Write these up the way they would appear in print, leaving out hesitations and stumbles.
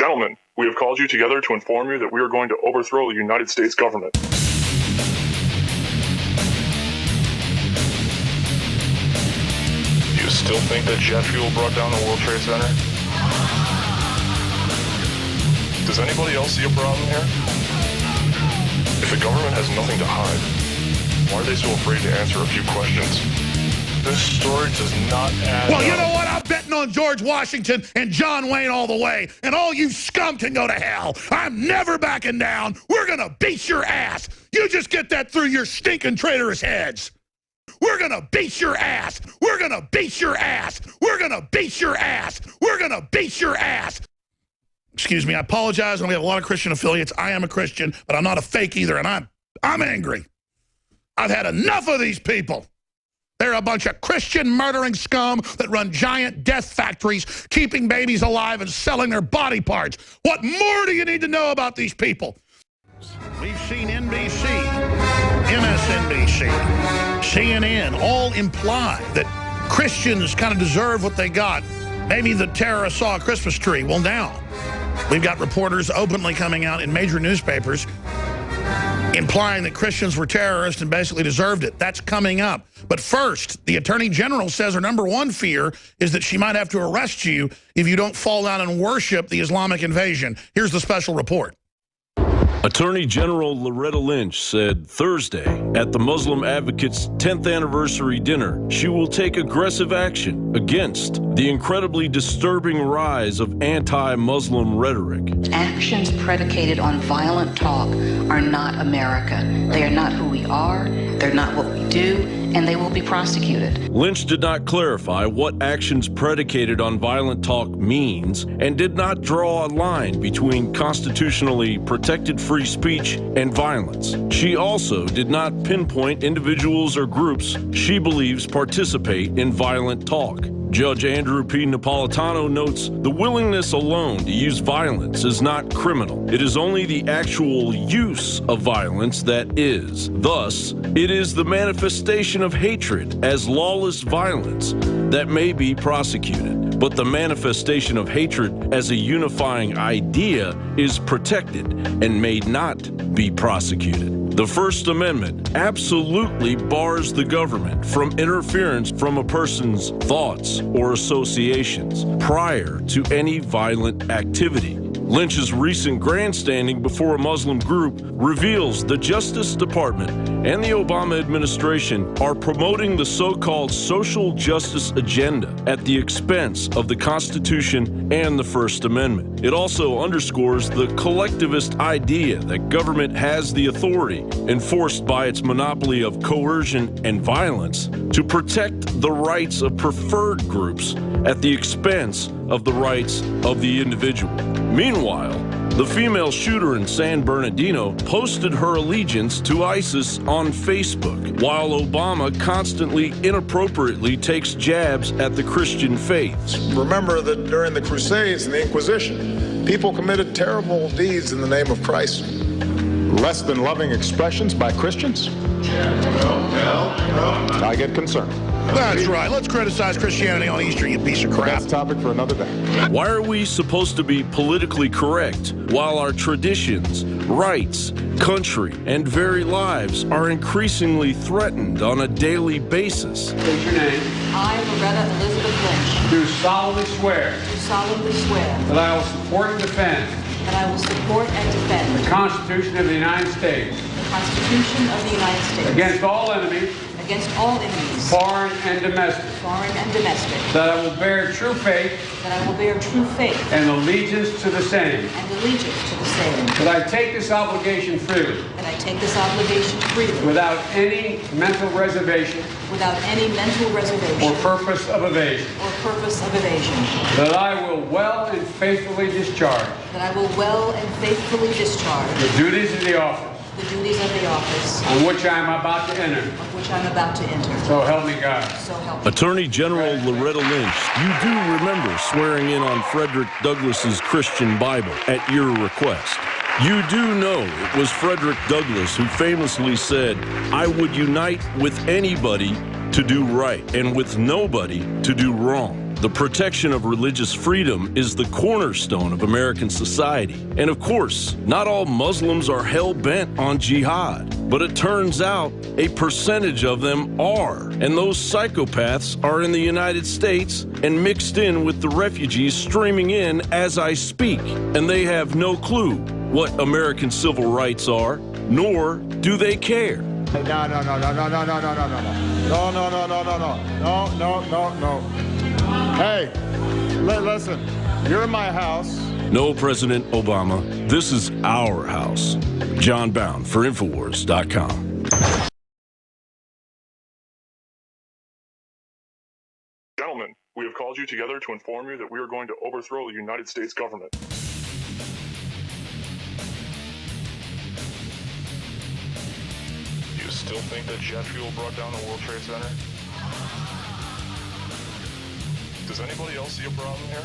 Gentlemen, we have called you together to inform you that we are going to overthrow the United States government. Do you still think that jet fuel brought down the World Trade Center? Does anybody else see a problem here? If the government has nothing to hide, why are they so afraid to answer a few questions? This story does not add Well, up. you know what? I'm betting on George Washington and John Wayne all the way, and all you scum can go to hell. I'm never backing down. We're going to beat your ass. You just get that through your stinking traitorous heads. We're going to beat your ass. We're going to beat your ass. We're going to beat your ass. We're going to beat your ass. Excuse me, I apologize. We have a lot of Christian affiliates. I am a Christian, but I'm not a fake either, and I'm angry. I've had enough of these people. They're a bunch of Christian murdering scum that run giant death factories, keeping babies alive and selling their body parts. What more do you need to know about these people? We've seen NBC, MSNBC, CNN all imply that Christians kind of deserve what they got. Maybe the terrorists saw a Christmas tree. Well, now we've got reporters openly coming out in major newspapers implying that Christians were terrorists and basically deserved it. That's coming up. But first, the Attorney General says her #1 fear is that she might have to arrest you if you don't fall down and worship the Islamic invasion. Here's the special report. Attorney General Loretta Lynch said Thursday at the Muslim Advocates' 10th anniversary dinner she will take aggressive action against the incredibly disturbing rise of anti-Muslim rhetoric. Actions predicated on violent talk are not America. They are not who we are, they're not what we do, and they will be prosecuted. Lynch did not clarify what actions predicated on violent talk means and did not draw a line between constitutionally protected free speech and violence. She also did not pinpoint individuals or groups she believes participate in violent talk. Judge Andrew P. Napolitano notes the willingness alone to use violence is not criminal. It is only the actual use of violence that is. Thus, it is the manifestation of hatred as lawless violence that may be prosecuted. But the manifestation of hatred as a unifying idea is protected and may not be prosecuted. The First Amendment absolutely bars the government from interference from a person's thoughts or associations prior to any violent activity. Lynch's recent grandstanding before a Muslim group reveals the Justice Department and the Obama administration are promoting the so-called social justice agenda at the expense of the Constitution and the First Amendment. It also underscores the collectivist idea that government has the authority, enforced by its monopoly of coercion and violence, to protect the rights of preferred groups at the expense of the rights of the individual. Meanwhile, the female shooter in San Bernardino posted her allegiance to ISIS on Facebook, while Obama constantly inappropriately takes jabs at the Christian faith. Remember that during the Crusades and the Inquisition, people committed terrible deeds in the name of Christ. Less than loving expressions by Christians? I get concerned. That's right. Let's criticize Christianity on Easter, you piece of crap. That's a topic for another day. Why are we supposed to be politically correct while our traditions, rights, country, and very lives are increasingly threatened on a daily basis? State your name. I, Loretta Elizabeth Lynch, Do solemnly swear do solemnly swear that I will support and defend that I will support and defend the Constitution of the United States the Constitution of the United States against all enemies, against all enemies, foreign and domestic, foreign and domestic, that I will bear true faith that I will bear true faith and allegiance to the same, and allegiance to the same, that I take this obligation freely that I take this obligation freely without any mental reservation without any mental reservation or purpose of evasion, or purpose of evasion, that I will well and faithfully discharge that I will well and faithfully discharge the duties of the office the duties of the office on which I am about to enter. of which I'm about to enter. So help me God. So help me. Attorney General Loretta Lynch, you do remember swearing in on Frederick Douglass's Christian Bible at your request. You do know it was Frederick Douglass who famously said, "I would unite with anybody to do right and with nobody to do wrong." The protection of religious freedom is the cornerstone of American society. And of course, not all Muslims are hell-bent on jihad, but it turns out a percentage of them are. And those psychopaths are in the United States and mixed in with the refugees streaming in as I speak. And they have no clue what American civil rights are, nor do they care. No. Hey, listen, you're in my house. No, President Obama, this is our house. John Bound for Infowars.com. Gentlemen, we have called you together to inform you that we are going to overthrow the United States government. You still think that jet fuel brought down the World Trade Center? Does anybody else see a problem here?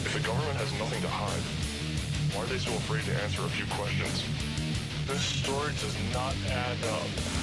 If the government has nothing to hide, why are they so afraid to answer a few questions? This story does not add up.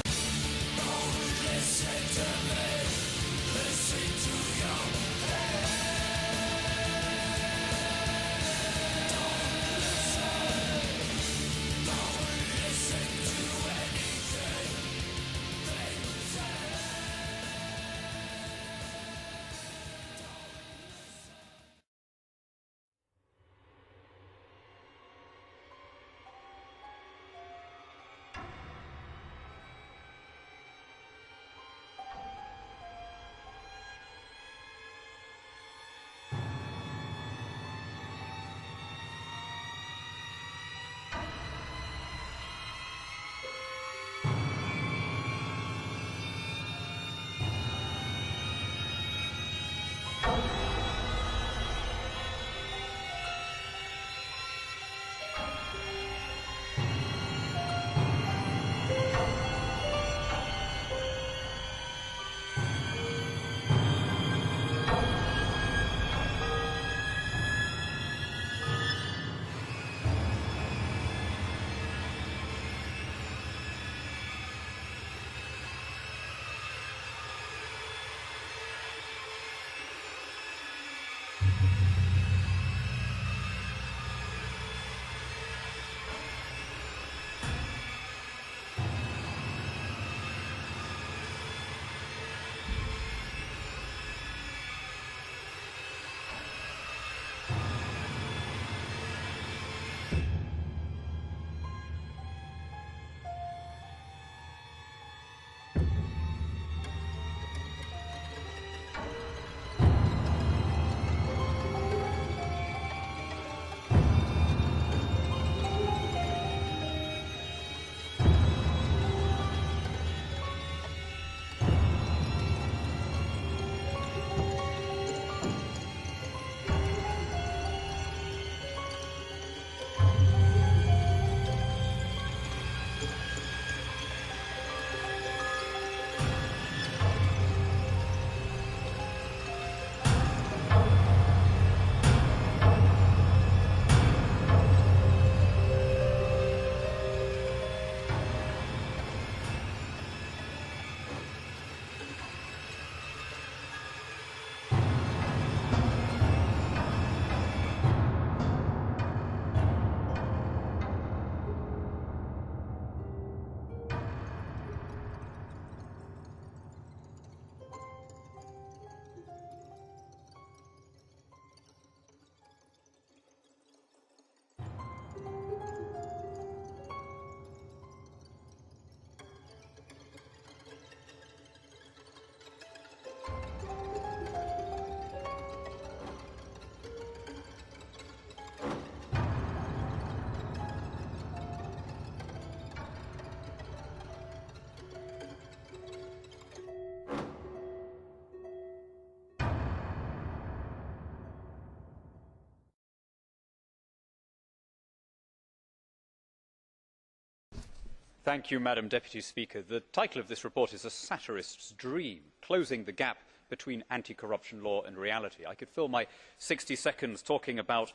Thank you, Madam Deputy Speaker. The title of this report is A Satirist's Dream, Closing the Gap Between Anti-Corruption Law and Reality. I could fill my 60 seconds talking about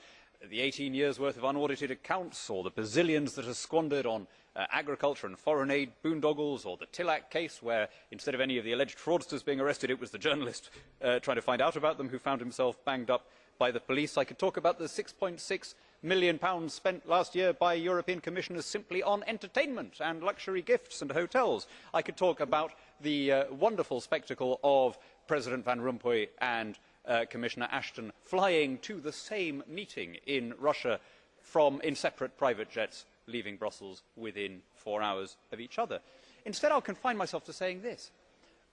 the 18 years' worth of unaudited accounts, or the bazillions that are squandered on agriculture and foreign aid boondoggles, or the Tillack case where instead of any of the alleged fraudsters being arrested, it was the journalist trying to find out about them who found himself banged up by the police. I could talk about the £6.6 million spent last year by European commissioners simply on entertainment and luxury gifts and hotels. I could talk about the wonderful spectacle of President Van Rompuy and Commissioner Ashton flying to the same meeting in Russia in separate private jets, leaving Brussels within 4 hours of each other. Instead, I'll confine myself to saying this.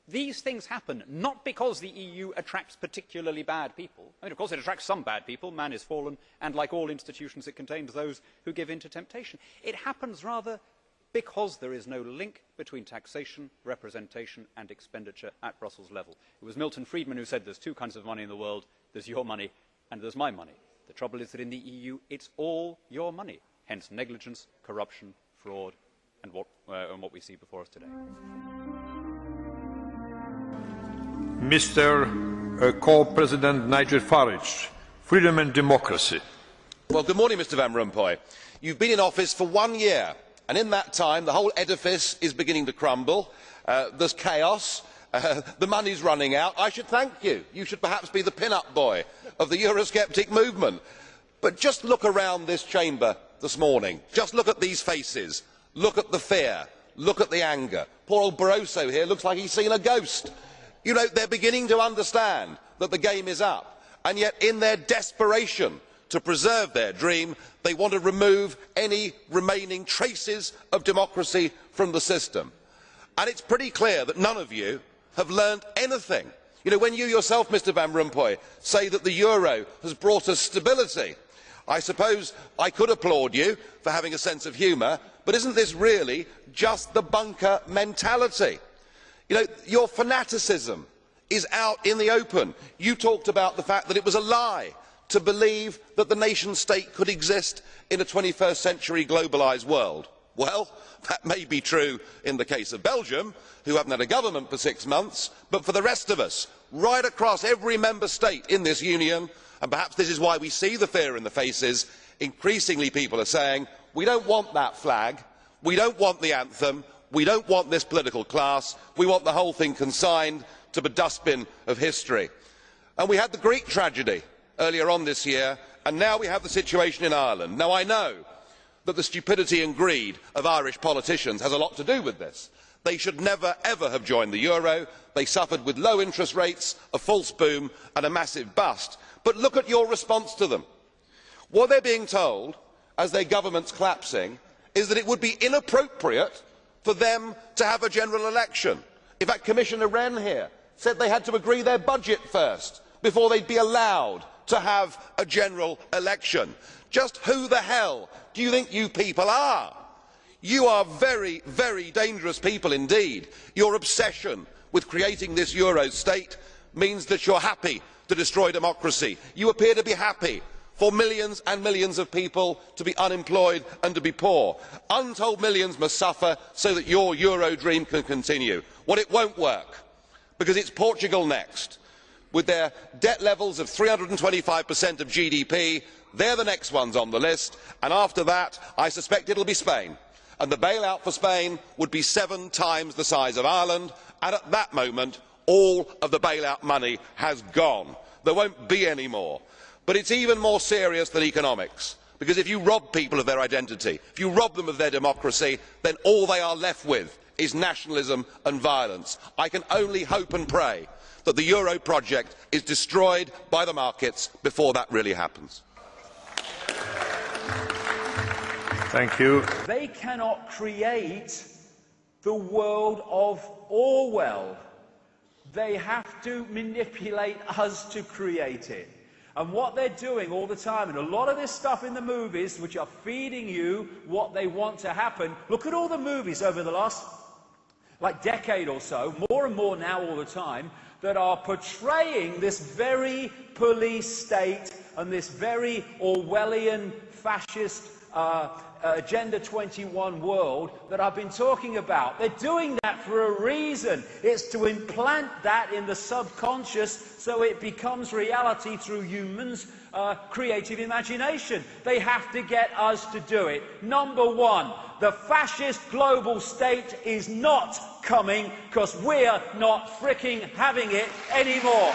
These things happen not because the EU attracts particularly bad people. I mean, of course, it attracts some bad people. Man is fallen, and like all institutions, it contains those who give in to temptation. It happens rather because there is no link between taxation, representation and expenditure at Brussels level. It was Milton Friedman who said there's two kinds of money in the world. There's your money and there's my money. The trouble is that in the EU, it's all your money. Hence negligence, corruption, fraud, and what we see before us today. Mr. Co-President Nigel Farage, Freedom and Democracy. Well, good morning, Mr. Van Rompuy. You've been in office for 1 year, and in that time the whole edifice is beginning to crumble. There's chaos. The money's running out. I should thank you. You should perhaps be the pin-up boy of the Eurosceptic movement. But just look around this chamber this morning. Just look at these faces. Look at the fear. Look at the anger. Poor old Barroso here looks like he's seen a ghost. You know, they're beginning to understand that the game is up, and yet in their desperation to preserve their dream, they want to remove any remaining traces of democracy from the system. And it's pretty clear that none of you have learned anything. You know, when you yourself, Mr. Van Rompuy, say that the euro has brought us stability, I suppose I could applaud you for having a sense of humour, but isn't this really just the bunker mentality? You know, your fanaticism is out in the open. You talked about the fact that it was a lie to believe that the nation state could exist in a 21st century globalised world. Well, that may be true in the case of Belgium, who haven't had a government for 6 months, but for the rest of us, right across every member state in this union, and perhaps this is why we see the fear in the faces, increasingly people are saying, we don't want that flag, we don't want the anthem, we don't want this political class, we want the whole thing consigned to the dustbin of history. And we had the Greek tragedy earlier on this year, and now we have the situation in Ireland. Now, I know that the stupidity and greed of Irish politicians has a lot to do with this. They should never ever have joined the euro. They suffered with low interest rates, a false boom and a massive bust. But look at your response to them. What they're being told, as their government's collapsing, is that it would be inappropriate for them to have a general election. In fact, Commissioner Wren here said they had to agree their budget first before they'd be allowed to have a general election. Just who the hell do you think you people are? You are very, very dangerous people indeed. Your obsession with creating this Euro state means that you're happy to destroy democracy. You appear to be happy for millions and millions of people to be unemployed and to be poor. Untold millions must suffer so that your Euro dream can continue. Well, it won't work, because it's Portugal next. With their debt levels of 325% of GDP, they're the next ones on the list, and after that, I suspect it'll be Spain. And the bailout for Spain would be 7 times the size of Ireland, and at that moment, all of the bailout money has gone. There won't be any more. But it's even more serious than economics, because if you rob people of their identity, if you rob them of their democracy, then all they are left with is nationalism and violence. I can only hope and pray that the Euro project is destroyed by the markets before that really happens. Thank you. They cannot create the world of Orwell. They have to manipulate us to create it. And what they're doing all the time, and a lot of this stuff in the movies, which are feeding you what they want to happen. Look at all the movies over the last, decade or so, more and more now all the time, that are portraying this very police state and this very Orwellian fascist Agenda 21 world that I've been talking about. They're doing that for a reason. It's to implant that in the subconscious so it becomes reality through humans creative imagination. They have to get us to do it. Number one, the fascist global state is not coming because we're not fricking having it anymore.